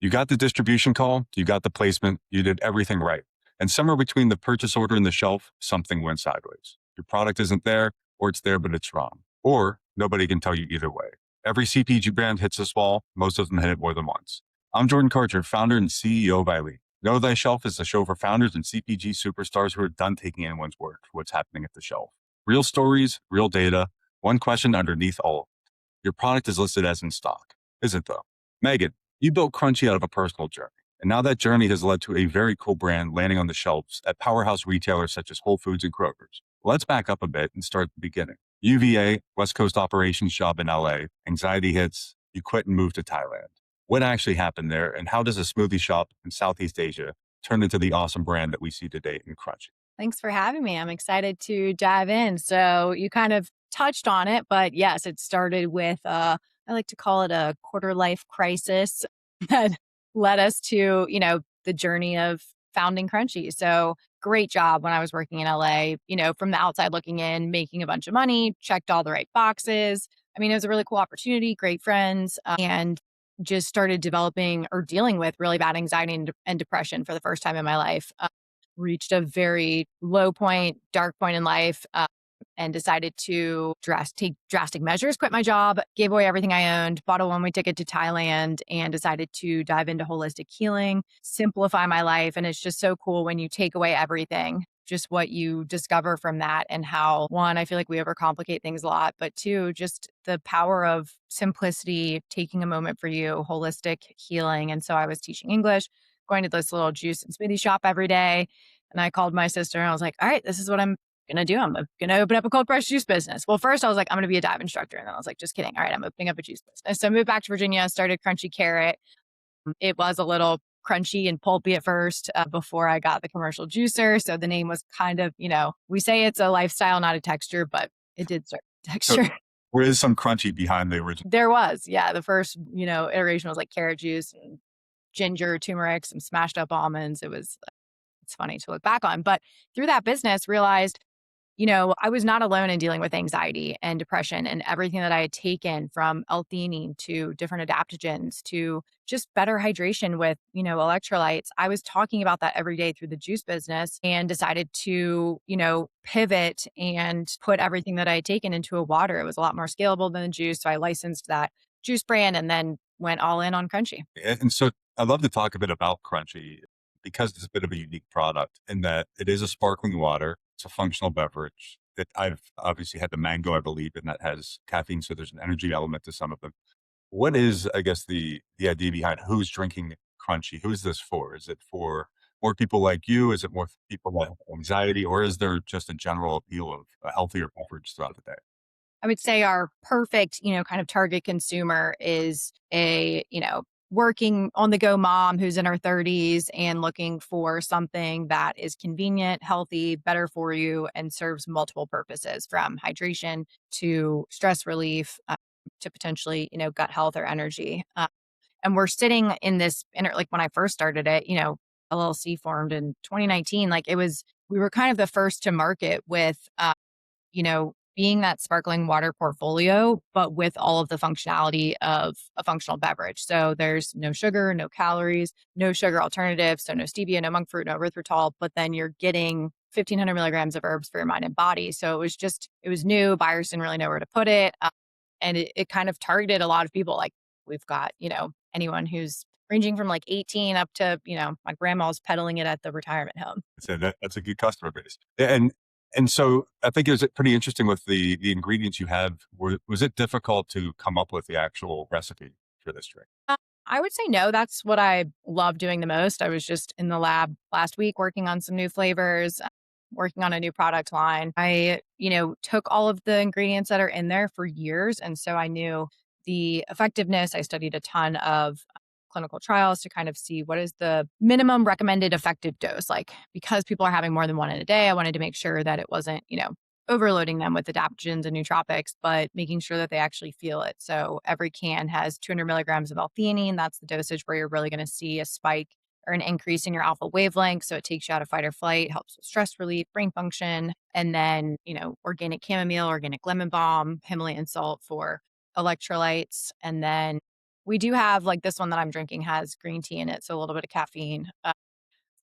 You got the distribution call, you got the placement, you did everything right. And somewhere between the purchase order and the shelf, something went sideways. Your product isn't there, or it's there, but it's wrong. Or nobody can tell you either way. Every CPG brand hits this wall. Most of them hit it more than once. I'm Jordan Carter, founder and CEO of Wiley. Know Thy Shelf is a show for founders and CPG superstars who are done taking anyone's word for what's happening at the shelf. Real stories, real data, one question underneath all of it. Your product is listed as in stock, is it though? Megan, you built Crunchy out of a personal journey. And now that journey has led to a very cool brand landing on the shelves at powerhouse retailers such as Whole Foods and Kroger's. Let's back up a bit and start at the beginning. UVA, West Coast operations job in LA, anxiety hits, you quit and moved to Thailand. What actually happened there, and how does a smoothie shop in Southeast Asia turn into the awesome brand that we see today in Crunchy? Thanks for having me. I'm excited to dive in. So you kind of touched on it, but yes, it started with, I like to call it a quarter life crisis that led us to, the journey of founding Crunchy. So great job when I was working in LA, from the outside looking in, making a bunch of money, checked all the right boxes. I mean, it was a really cool opportunity, great friends, and just started developing or dealing with really bad anxiety and depression for the first time in my life. Reached a very low point, dark point in life, and decided to take drastic measures, quit my job, gave away everything I owned, bought a one-way ticket to Thailand, and decided to dive into holistic healing, simplify my life. And it's just so cool when you take away everything, just what you discover from that, and how, one, I feel like we overcomplicate things a lot, but two, just the power of simplicity, taking a moment for you, holistic healing. And so I was teaching English, going to this little juice and smoothie shop every day. And I called my sister and I was like, all right, this is what I'm going to do. I'm going to open up a cold pressed juice business. Well, first I was like, I'm going to be a dive instructor. And then I was like, just kidding. All right, I'm opening up a juice business. So I moved back to Virginia, started Crunchy Carrot. It was a little crunchy and pulpy at first before I got the commercial juicer. So the name was kind of, we say it's a lifestyle, not a texture, but it did start with texture. So there is some crunchy behind the original. There was, yeah. The first, iteration was like carrot juice and ginger, turmeric, some smashed up almonds. It's funny to look back on. But through that business, realized, I was not alone in dealing with anxiety and depression, and everything that I had taken, from L-theanine to different adaptogens to just better hydration with, electrolytes. I was talking about that every day through the juice business, and decided to, pivot and put everything that I had taken into a water. It was a lot more scalable than the juice. So I licensed that juice brand and then went all in on Crunchy. And so I'd love to talk a bit about Crunchy because it's a bit of a unique product in that it is a sparkling water. It's a functional beverage that I've obviously had the mango, I believe, and that has caffeine. So there's an energy element to some of them. What is, I guess, the idea behind who's drinking Crunchy? Who is this for? Is it for more people like you? Is it more for people that have anxiety? Or is there just a general appeal of a healthier beverage throughout the day? I would say our perfect, kind of target consumer is a, working on the go mom who's in her 30s and looking for something that is convenient, healthy, better for you, and serves multiple purposes, from hydration to stress relief to potentially, gut health or energy. And we're sitting in this, like when I first started it, LLC formed in 2019, we were kind of the first to market with, being that sparkling water portfolio, but with all of the functionality of a functional beverage. So there's no sugar, no calories, no sugar alternatives. So no stevia, no monk fruit, no erythritol, but then you're getting 1,500 milligrams of herbs for your mind and body. So it was new. Buyers didn't really know where to put it. And it kind of targeted a lot of people. Like, we've got, anyone who's ranging from like 18 up to, my grandma's peddling it at the retirement home. So that's a good customer base. And so I think it was pretty interesting with the ingredients you have. Was it difficult to come up with the actual recipe for this drink? I would say no. That's what I love doing the most. I was just in the lab last week working on some new flavors, working on a new product line. I, took all of the ingredients that are in there for years. And so I knew the effectiveness. I studied a ton of clinical trials to kind of see what is the minimum recommended effective dose. Like, because people are having more than one in a day, I wanted to make sure that it wasn't, overloading them with adaptogens and nootropics, but making sure that they actually feel it. So every can has 200 milligrams of L-theanine. That's the dosage where you're really going to see a spike or an increase in your alpha wavelength. So it takes you out of fight or flight, helps with stress relief, brain function, and then, organic chamomile, organic lemon balm, Himalayan salt for electrolytes, and then We do have like this one that I'm drinking has green tea in it, so a little bit of caffeine. I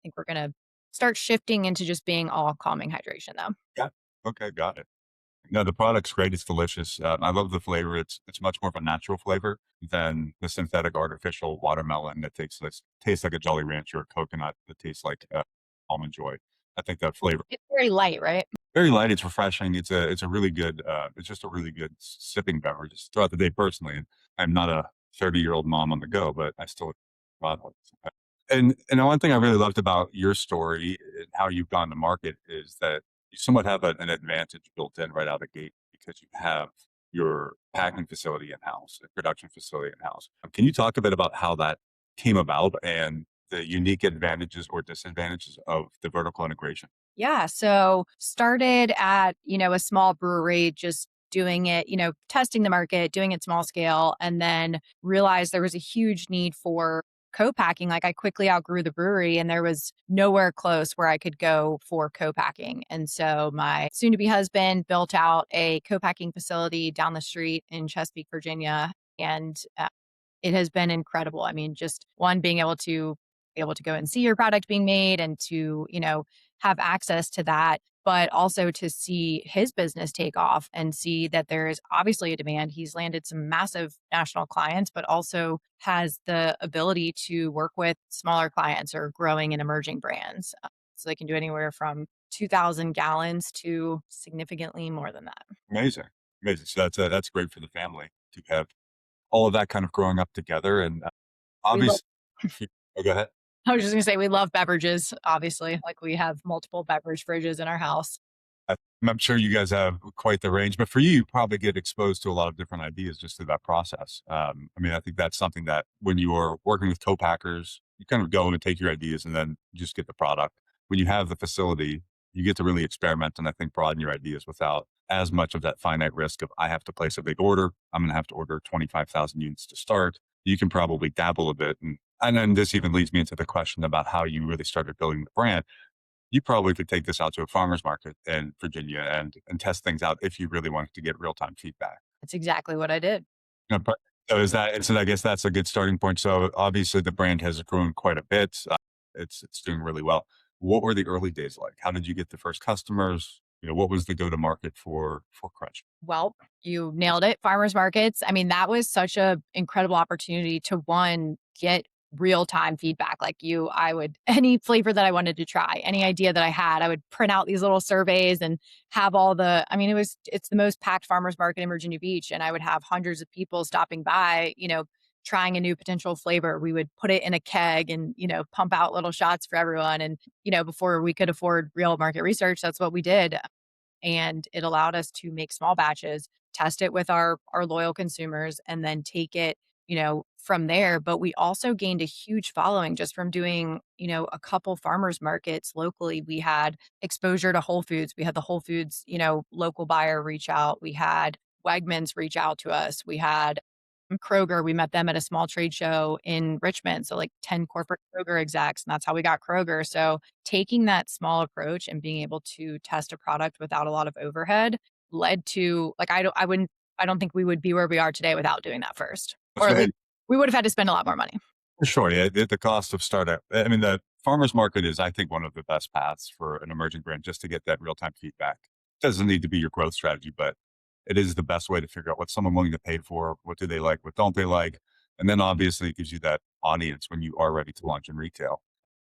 think we're gonna start shifting into just being all calming hydration though. Yeah. Okay, got it. No, the product's great. It's delicious. I love the flavor. It's much more of a natural flavor than the synthetic artificial watermelon that tastes like a Jolly Rancher or coconut that tastes like almond joy. I think that flavor It's very light, right? very light. It's refreshing. It's a really good. It's just a really good sipping beverage throughout the day. Personally, and I'm not a 30-year-old mom on the go, but I still product. And one thing I really loved about your story and how you've gone to market is that you somewhat have an advantage built in right out of the gate because you have your packing facility in-house, a production facility in-house. Can you talk a bit about how that came about and the unique advantages or disadvantages of the vertical integration? Yeah. So started at, a small brewery, just doing it, testing the market, doing it small scale, and then realized there was a huge need for co-packing. Like I quickly outgrew the brewery and there was nowhere close where I could go for co-packing. And so my soon to be husband built out a co-packing facility down the street in Chesapeake, Virginia. And it has been incredible. I mean, just one being able to go and see your product being made and to, have access to that, but also to see his business take off and see that there is obviously a demand. He's landed some massive national clients, but also has the ability to work with smaller clients or growing and emerging brands. So they can do anywhere from 2,000 gallons to significantly more than that. Amazing, amazing. So that's great for the family to have all of that kind of growing up together. And We love obviously, oh, go ahead. I was just gonna say we love beverages, obviously. Like we have multiple beverage fridges in our house. I'm sure you guys have quite the range, but for you, you probably get exposed to a lot of different ideas just through that process. I mean, I think that's something that when you are working with co-packers, you kind of go and take your ideas and then you just get the product. When you have the facility, you get to really experiment and I think broaden your ideas without as much of that finite risk of I have to place a big order. I'm going to have to order 25,000 units to start. You can probably dabble a bit. And then this even leads me into the question about how you really started building the brand. You probably could take this out to a farmer's market in Virginia and test things out if you really wanted to get real-time feedback. That's exactly what I did. But so is that and so I guess that's a good starting point. So obviously the brand has grown quite a bit. It's doing really well. What were the early days like? How did you get the first customers? What was the go-to-market for Crunch? Well, you nailed it. Farmers markets. I mean, that was such a incredible opportunity to one, get real time feedback. Like I would any flavor that I wanted to try, any idea that I had, I would print out these little surveys and have I mean, it's the most packed farmers market in Virginia Beach. And I would have hundreds of people stopping by, trying a new potential flavor. We would put it in a keg and, pump out little shots for everyone. And, before we could afford real market research, that's what we did, and it allowed us to make small batches, test it with our loyal consumers, and then take it, from there. But we also gained a huge following just from doing, a couple farmers markets locally. We had exposure to Whole Foods. We had the Whole Foods, local buyer reach out. We had Wegmans reach out to us. We had Kroger. We met them at a small trade show in Richmond. So like 10 corporate Kroger execs. And that's how we got Kroger. So taking that small approach and being able to test a product without a lot of overhead led to like I don't think we would be where we are today without doing that first. Or at least we would have had to spend a lot more money. For sure, yeah, the cost of startup. I mean, the farmer's market is, I think, one of the best paths for an emerging brand just to get that real-time feedback. It doesn't need to be your growth strategy, but it is the best way to figure out what someone willing to pay for, what do they like, what don't they like, and then obviously it gives you that audience when you are ready to launch in retail.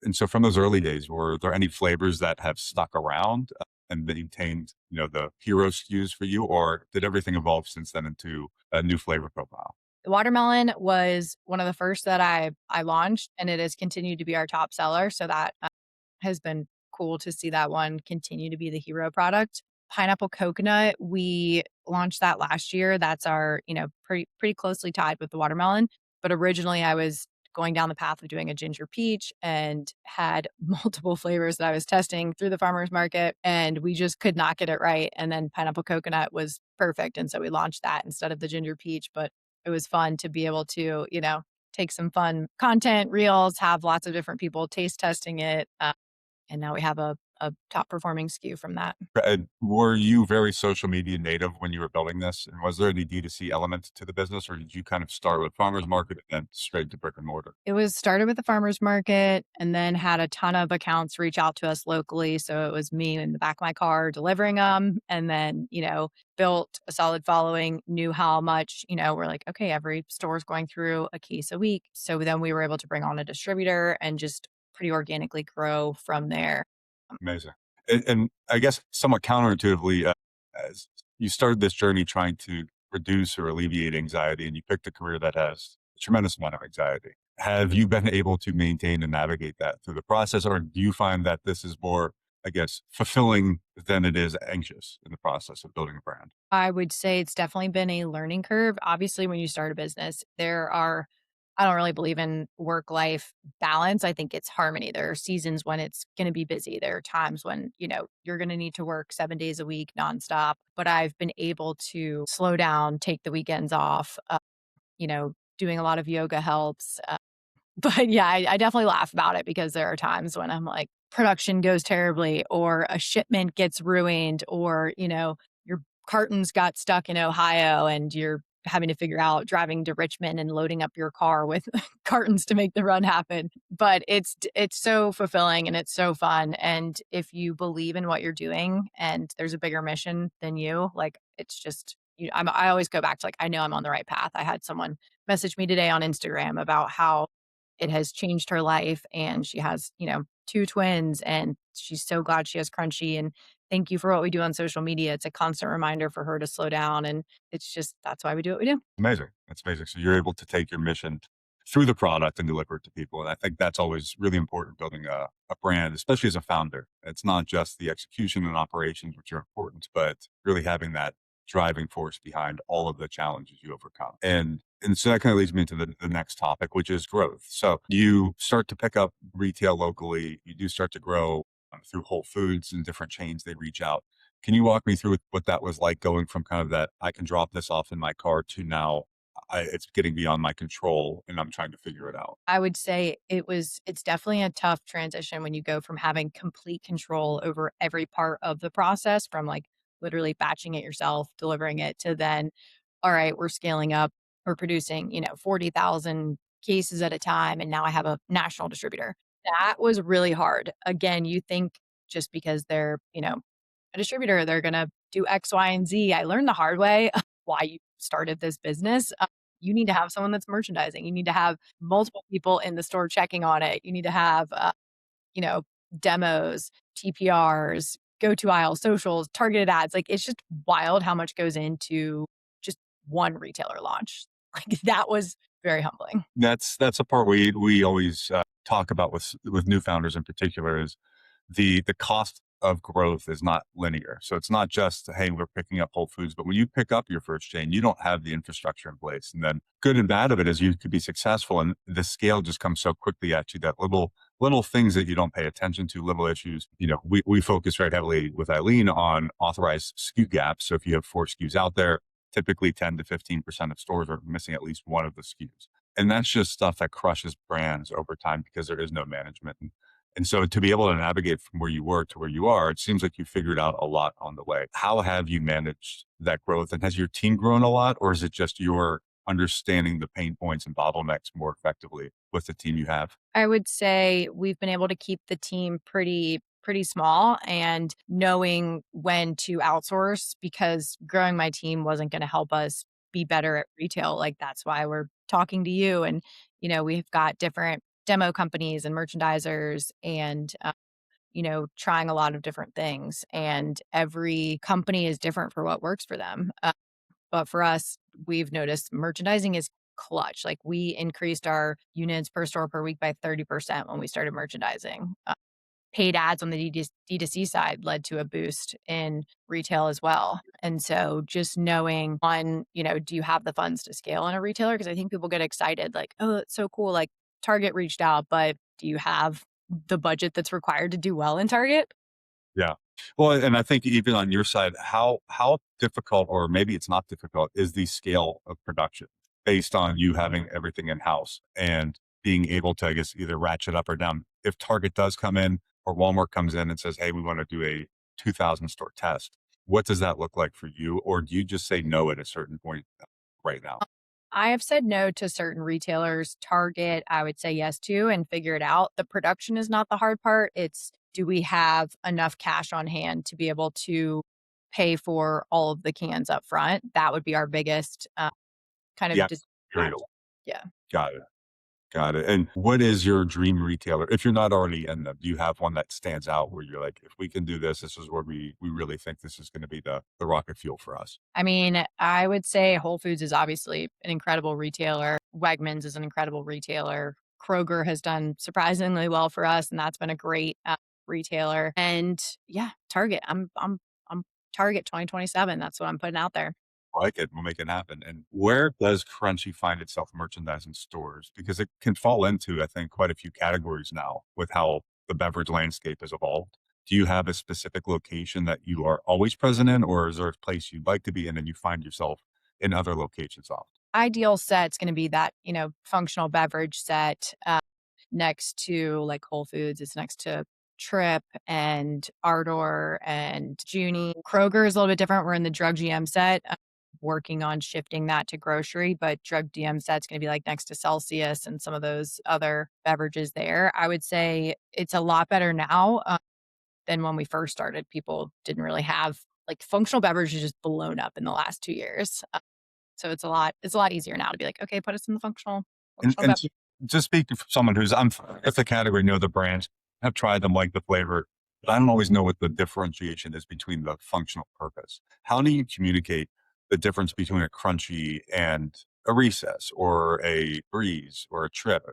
And so, from those early days, were there any flavors that have stuck around and maintained, the hero SKUs for you, or did everything evolve since then into a new flavor profile? The watermelon was one of the first that I launched, and it has continued to be our top seller. So that has been cool to see that one continue to be the hero product. Pineapple coconut, we launched that last year. That's our, pretty closely tied with the watermelon. But originally I was going down the path of doing a ginger peach and had multiple flavors that I was testing through the farmers market, and we just could not get it right. And then pineapple coconut was perfect. And so we launched that instead of the ginger peach. But it was fun to be able to, take some fun content, reels, have lots of different people taste testing it. And now we have a top performing SKU from that. Were you very social media native when you were building this? And was there any D2C element to the business, or did you kind of start with farmers market and then straight to brick and mortar? It was started with the farmer's market and then had a ton of accounts reach out to us locally. So it was me in the back of my car delivering them and then, built a solid following, knew how much, we're like, okay, every store is going through a case a week. So then we were able to bring on a distributor and just pretty organically grow from there. Amazing. And I guess somewhat counterintuitively, as you started this journey trying to reduce or alleviate anxiety, and you picked a career that has a tremendous amount of anxiety. Have you been able to maintain and navigate that through the process, or do you find that this is more, I guess, fulfilling than it is anxious in the process of building a brand? I would say it's definitely been a learning curve. Obviously, when you start a business, I don't really believe in work life balance. I think it's harmony. There are seasons when it's going to be busy. There are times when, you're going to need to work 7 days a week nonstop. But I've been able to slow down, take the weekends off. Doing a lot of yoga helps. But yeah, I definitely laugh about it because there are times when I'm like, production goes terribly, or a shipment gets ruined, or, your cartons got stuck in Ohio and you're having to figure out driving to Richmond and loading up your car with cartons to make the run happen. But it's so fulfilling and it's so fun. And if you believe in what you're doing and there's a bigger mission than you, like it's just I always go back to like I know I'm on the right path. I had someone message me today on Instagram about how it has changed her life, and she has, 2 twins, and she's so glad she has Crunchy, and thank you for what we do on social media. It's a constant reminder for her to slow down, and it's just that's why we do what we do. Amazing. That's amazing. So you're able to take your mission through the product and deliver it to people. And I think that's always really important building a brand, especially as a founder. It's not just the execution and operations, which are important, but really having that driving force behind all of the challenges you overcome. And so that kind of leads me into the next topic, which is growth. So you start to pick up retail locally. You do start to grow through Whole Foods and different chains they reach out. Can you walk me through what that was like going from kind of that I can drop this off in my car to now it's getting beyond my control and I'm trying to figure it out? I would say it's definitely a tough transition when you go from having complete control over every part of the process, from like literally batching it yourself, delivering it, to then, all right, we're scaling up, we're producing, 40,000 cases at a time. And now I have a national distributor. That was really hard. Again, you think just because they're, a distributor, they're going to do X, Y, and Z. I learned the hard way why you started this business. You need to have someone that's merchandising. You need to have multiple people in the store checking on it. You need to have, you know, demos, TPRs, go to aisle, socials, targeted ads. Like it's just wild how much goes into just one retailer launch. Like that was very humbling. That's a part we always talk about with new founders in particular is the cost of growth is not linear. So it's not just, hey, we're picking up Whole Foods, but when you pick up your first chain, you don't have the infrastructure in place. And then good and bad of it is you could be successful and the scale just comes so quickly at you that little things that you don't pay attention to, little issues. We focus very heavily with Eileen on authorized SKU gaps. So if you have 4 SKUs out there, typically 10 to 15% of stores are missing at least one of the SKUs. And that's just stuff that crushes brands over time because there is no management. And so to be able to navigate from where you were to where you are, it seems like you figured out a lot on the way. How have you managed that growth? And has your team grown a lot, or is it just your understanding the pain points and bottlenecks more effectively with the team you have? I would say we've been able to keep the team pretty small and knowing when to outsource, because growing my team wasn't going to help us be better at retail. Like that's why we're talking to you. And we've got different demo companies and merchandisers, and trying a lot of different things, and every company is different for what works for them. But for us, we've noticed merchandising is clutch. Like we increased our units per store per week by 30% when we started merchandising. Paid ads on the D2C side led to a boost in retail as well. And so just knowing, one, do you have the funds to scale in a retailer? Because I think people get excited like, oh, it's so cool. Like Target reached out, but do you have the budget that's required to do well in Target? Yeah. Well, and I think even on your side, how difficult, or maybe it's not difficult, is the scale of production based on you having everything in house and being able to, I guess, either ratchet up or down. If Target does come in, or Walmart comes in and says, hey, we want to do a 2,000 store test. What does that look like for you? Or do you just say no at a certain point right now? I have said no to certain retailers. Target, I would say yes to and figure it out. The production is not the hard part. It's do we have enough cash on hand to be able to pay for all of the cans up front? That would be our biggest kind of Yeah. just Period. yeah. Got it. Got it. And what is your dream retailer? If you're not already in them, do you have one that stands out where you're like, if we can do this, this is where we really think this is going to be the rocket fuel for us? I mean, I would say Whole Foods is obviously an incredible retailer. Wegmans is an incredible retailer. Kroger has done surprisingly well for us, and that's been a great retailer. And yeah, Target. I'm Target 2027. That's what I'm putting out there. I like it. We'll make it happen. And where does Crunchy find itself merchandise in stores? Because it can fall into, I think, quite a few categories now with how the beverage landscape has evolved. Do you have a specific location that you are always present in, or is there a place you'd like to be in and you find yourself in other locations often? Ideal set's going to be that functional beverage set next to like Whole Foods. It's next to Trip and Ardor and Junie. Kroger is a little bit different. We're in the drug GM set, working on shifting that to grocery, but drug GM set's going to be like next to Celsius and some of those other beverages there. I would say it's a lot better now than when we first started. People didn't really have like functional beverages just blown up in the last 2 years. So it's a lot easier now to be like, okay, put us in the And functional and beverage. just speaking for someone who's I'm if the category, know the brands, have tried them, like the flavor, but I don't always know what the differentiation is between the functional purpose. How do you communicate the difference between a crunchy and a recess or a breeze or a trip?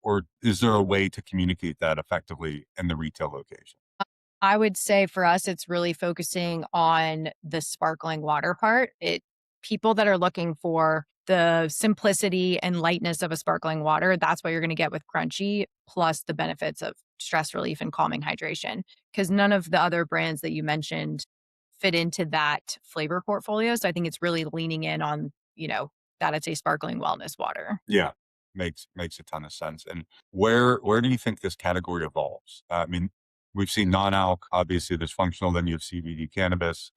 Or is there a way to communicate that effectively in the retail location? I would say for us, it's really focusing on the sparkling water part. People that are looking for the simplicity and lightness of a sparkling water, that's what you're going to get with Crunchy, plus the benefits of stress relief and calming hydration. Because none of the other brands that you mentioned fit into that flavor portfolio. So I think it's really leaning in on, that it's a sparkling wellness water. Yeah. Makes a ton of sense. And where do you think this category evolves? I mean, we've seen non-alc, obviously there's functional, then you have CBD cannabis,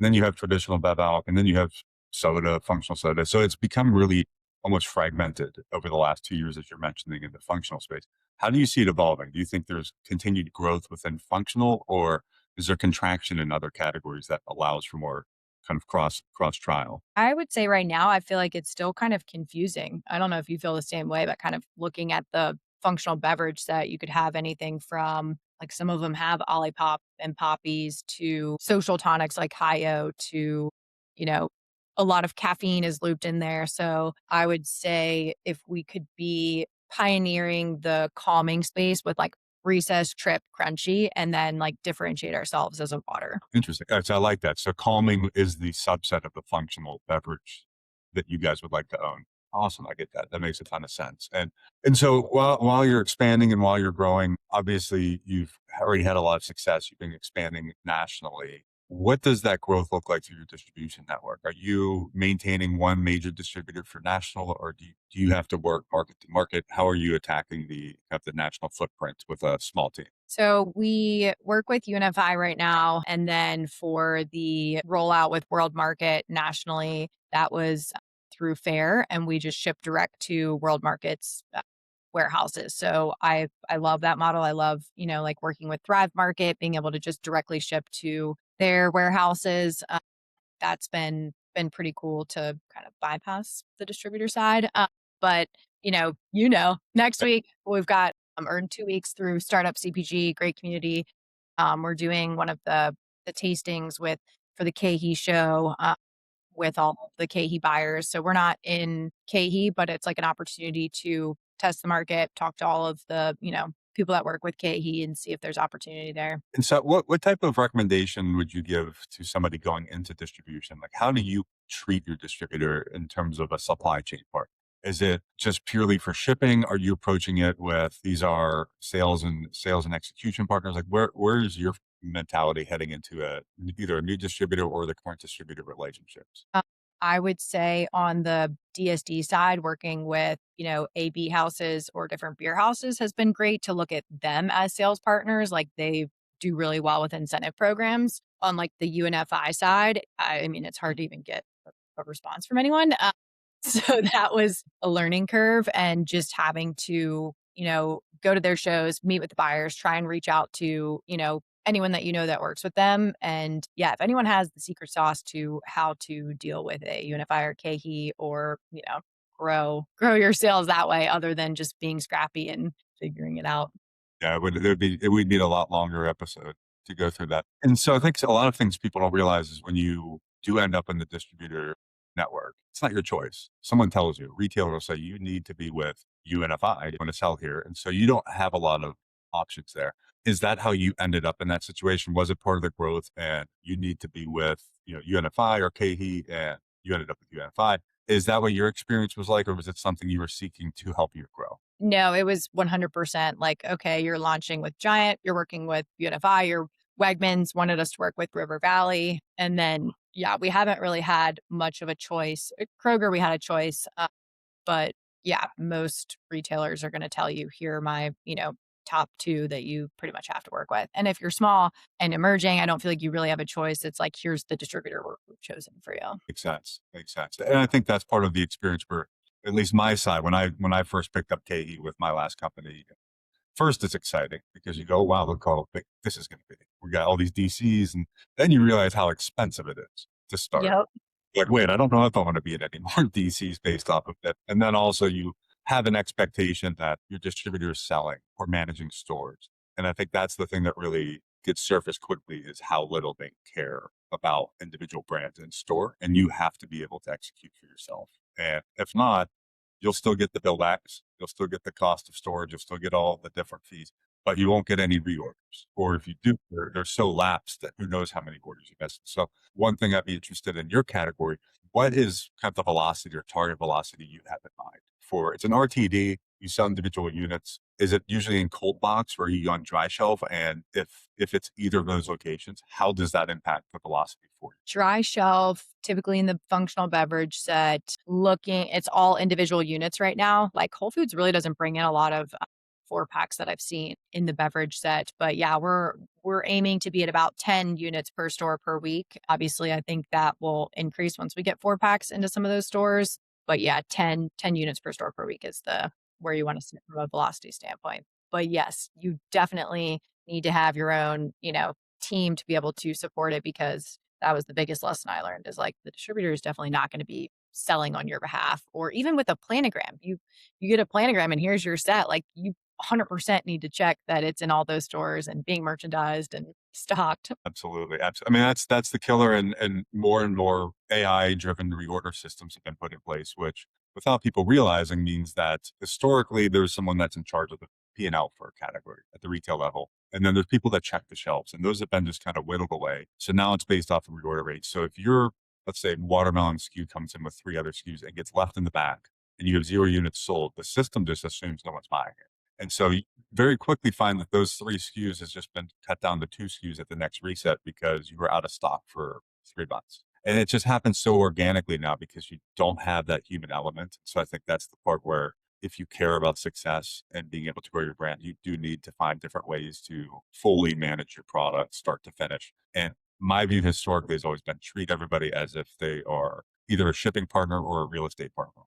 then you have traditional bev alc, and then you have soda, functional soda. So it's become really almost fragmented over the last 2 years, as you're mentioning in the functional space. How do you see it evolving? Do you think there's continued growth within functional, or is there contraction in other categories that allows for more kind of cross trial? I would say right now, I feel like it's still kind of confusing. I don't know if you feel the same way, but kind of looking at the functional beverage set, you could have anything from like some of them have Olipop and Poppies to social tonics like Hio to, you know, a lot of caffeine is looped in there. So I would say if we could be pioneering the calming space with like recess, trip, crunchy, and then like differentiate ourselves as a water. Interesting. So I like that. So calming is the subset of the functional beverage that you guys would like to own. Awesome. I get that. That makes a ton of sense. And so while you're expanding and while you're growing, obviously you've already had a lot of success. You've been expanding nationally. What does that growth look like through your distribution network? Are you maintaining one major distributor for national, or do you have to work market to market? How are you attacking the national footprint with a small team? So we work with UNFI right now. And then for the rollout with World Market nationally, that was through Fair. And we just ship direct to World Market's warehouses. So I love that model. I love, like working with Thrive Market, being able to just directly ship to their warehouses. That's been pretty cool to kind of bypass the distributor side. But next week we've got earned 2 weeks through Startup CPG, great community. We're doing one of the tastings for the KeHE show with all of the KeHE buyers. So we're not in KeHE, but it's like an opportunity to test the market, talk to all of the people that work with KeHE, and see if there's opportunity there. And so what type of recommendation would you give to somebody going into distribution? Like, how do you treat your distributor in terms of a supply chain part? Is it just purely for shipping? Are you approaching it with these are sales and execution partners? Like where is your mentality heading into either a new distributor or the current distributor relationships? I would say on the DSD side, working with, AB houses or different beer houses has been great to look at them as sales partners. Like they do really well with incentive programs. On like the UNFI side, I mean, it's hard to even get a response from anyone. So that was a learning curve and just having to, go to their shows, meet with the buyers, try and reach out to, anyone that that works with them. And yeah, if anyone has the secret sauce to how to deal with a Unify or KHE or, grow your sales that way other than just being scrappy and figuring it out. Yeah, it would need a lot longer episode to go through that. And so I think a lot of things people don't realize is when you do end up in the distributor network, it's not your choice. Someone tells you, retailer will say you need to be with UNFI to sell here. And so you don't have a lot of options there. Is that how you ended up in that situation? Was it part of the growth and you need to be with, UNFI or KHE and you ended up with UNFI? Is that what your experience was like, or was it something you were seeking to help you grow? No, it was 100% like, okay, you're launching with Giant, you're working with UNFI, your Wegmans wanted us to work with River Valley. And then, yeah, we haven't really had much of a choice. At Kroger, we had a choice. But yeah, most retailers are going to tell you, here are my, top two that you pretty much have to work with. And if you're small and emerging, I don't feel like you really have a choice. It's like, here's the distributor we've chosen for you. Makes sense. Makes sense. And I think that's part of the experience for at least my side. When I first picked up KE with my last company, first it's exciting because you go, wow, look how big this is going to be. We got all these DCs, and then you realize how expensive it is to start. Yep. Like, wait, I don't know if I want to be in any more DCs based off of that. And then also you have an expectation that your distributor is selling or managing stores. And I think that's the thing that really gets surfaced quickly is how little they care about individual brands in store. And you have to be able to execute for yourself. And if not, you'll still get the bill backs. You'll still get the cost of storage. You'll still get all the different fees, but you won't get any reorders. Or if you do, they're so lapsed that who knows how many orders you missed. So one thing I'd be interested in your category, what is kind of the velocity or target velocity you have in mind for? It's an RTD. You sell individual units. Is it usually in cold box or are you on dry shelf? And if it's either of those locations, how does that impact the velocity for you? Dry shelf, typically in the functional beverage set, it's all individual units right now. Like Whole Foods really doesn't bring in a lot of 4 packs that I've seen in the beverage set. But yeah, we're aiming to be at about 10 units per store per week. Obviously, I think that will increase once we get 4 packs into some of those stores. But yeah, ten units per store per week is the where you want to sit from a velocity standpoint. But yes, you definitely need to have your own, team to be able to support it because that was the biggest lesson I learned is like the distributor is definitely not going to be selling on your behalf or even with a planogram. You get a planogram and here's your set. Like you 100% need to check that it's in all those stores and being merchandised and stocked. Absolutely. I mean, that's the killer, and more AI driven reorder systems have been put in place, which without people realizing means that historically there's someone that's in charge of the P&L for a category at the retail level. And then there's people that check the shelves, and those have been just kind of whittled away. So now it's based off of reorder rates. So if your, let's say, watermelon SKU comes in with 3 other SKUs and gets left in the back and you have 0 units sold, the system just assumes no one's buying it. And so you very quickly find that those 3 SKUs has just been cut down to 2 SKUs at the next reset because you were out of stock for 3 months. And it just happens so organically now because you don't have that human element. So I think that's the part where if you care about success and being able to grow your brand, you do need to find different ways to fully manage your product, start to finish. And my view historically has always been treat everybody as if they are either a shipping partner or a real estate partner.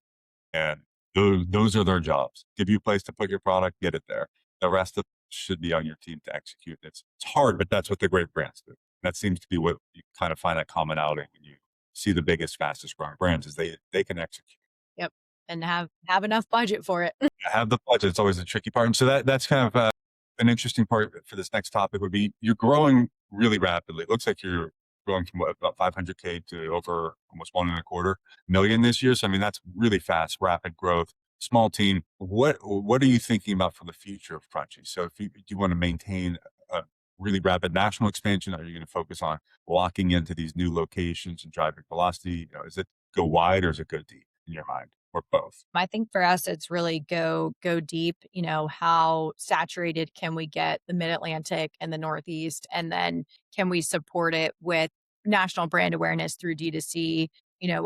And those are their jobs. Give you a place to put your product, get it there. The rest of it should be on your team to execute. It's hard, but that's what the great brands do. That seems to be what you kind of find that commonality when you see the biggest, fastest growing brands is they can execute. Yep. And have enough budget for it. Have the budget. It's always a tricky part. And so that's kind of an interesting part for this next topic would be you're growing really rapidly. It looks like you're growing from about 500K to over almost 1.25 million this year. So, I mean, that's really fast, rapid growth, small team. What are you thinking about for the future of Crunchy? So if do you want to maintain a really rapid national expansion? Are you going to focus on locking into these new locations and driving velocity? Is it go wide or is it go deep in your mind or both? I think for us, it's really go deep. How saturated can we get the Mid Atlantic and the Northeast, and then can we support it with national brand awareness through D2C?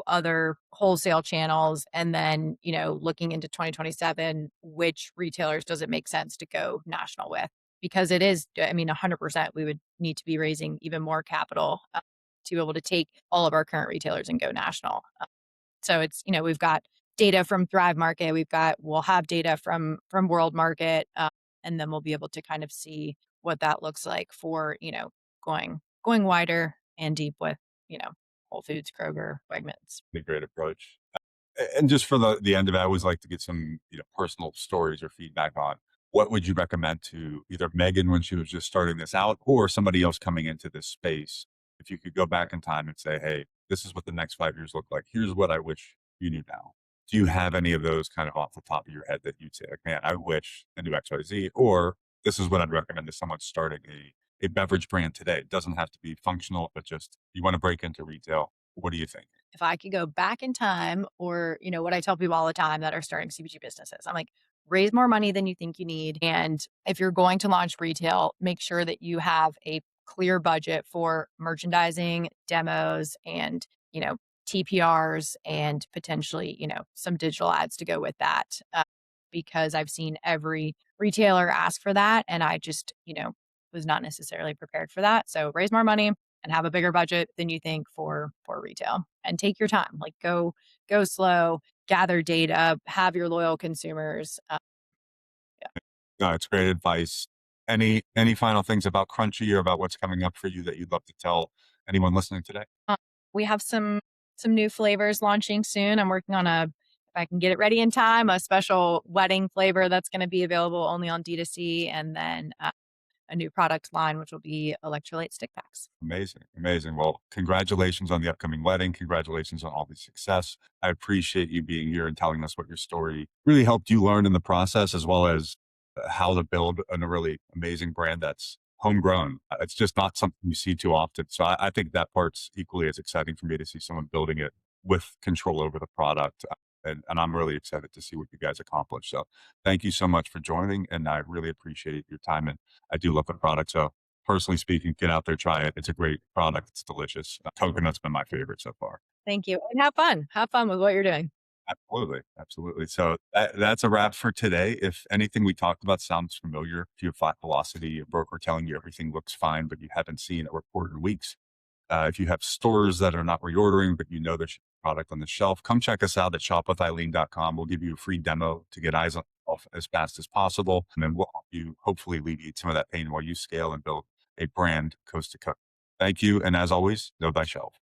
other wholesale channels, and then, looking into 2027, which retailers does it make sense to go national with? Because it is, I mean, 100%, we would need to be raising even more capital to be able to take all of our current retailers and go national. So it's, we've got data from Thrive Market, we'll have data from World Market, and then we'll be able to kind of see what that looks like for, going wider and deep with, you know, Whole Foods, Kroger, Wegmans. A great approach. And just for the end of it, I always like to get some, personal stories or feedback on what would you recommend to either Megan when she was just starting this out or somebody else coming into this space. If you could go back in time and say, hey, this is what the next 5 years look like. Here's what I wish you knew now. Do you have any of those kind of off the top of your head that you'd say, like, man, I wish I knew XYZ, or this is what I'd recommend to someone starting a beverage brand today? It doesn't have to be functional, but just you want to break into retail. What do you think? If I could go back in time, or, what I tell people all the time that are starting CPG businesses, I'm like, raise more money than you think you need. And if you're going to launch retail, make sure that you have a clear budget for merchandising, demos, and, TPRs, and potentially, some digital ads to go with that. Because I've seen every retailer ask for that. And I just, was not necessarily prepared for that. So raise more money and have a bigger budget than you think for retail, and take your time. Like, go slow, gather data, have your loyal consumers. Yeah. No, it's great advice. Any final things about Crunchy or about what's coming up for you that you'd love to tell anyone listening today? Uh, we have some new flavors launching soon. I'm working on if I can get it ready in time, a special wedding flavor that's going to be available only on D2C, and then a new product line, which will be electrolyte stick packs. Amazing. Amazing. Well, congratulations on the upcoming wedding. Congratulations on all the success. I appreciate you being here and telling us what your story really helped you learn in the process, as well as how to build a really amazing brand that's homegrown. It's just not something you see too often. So I think that part's equally as exciting for me to see someone building it with control over the product. And I'm really excited to see what you guys accomplish. So thank you so much for joining. And I really appreciate your time. And I do love the product. So personally speaking, get out there, try it. It's a great product. It's delicious. Coconut's been my favorite so far. Thank you. And have fun. Have fun with what you're doing. Absolutely. Absolutely. So that's a wrap for today. If anything we talked about sounds familiar, if you have flat velocity, a broker telling you everything looks fine, but you haven't seen a report in weeks, if you have stores that are not reordering, but there's product on the shelf, come check us out at shopwitheileen.com. We'll give you a free demo to get eyes off as fast as possible. And then we'll help you hopefully alleviate some of that pain while you scale and build a brand coast to coast. Thank you. And as always, know thy shelf.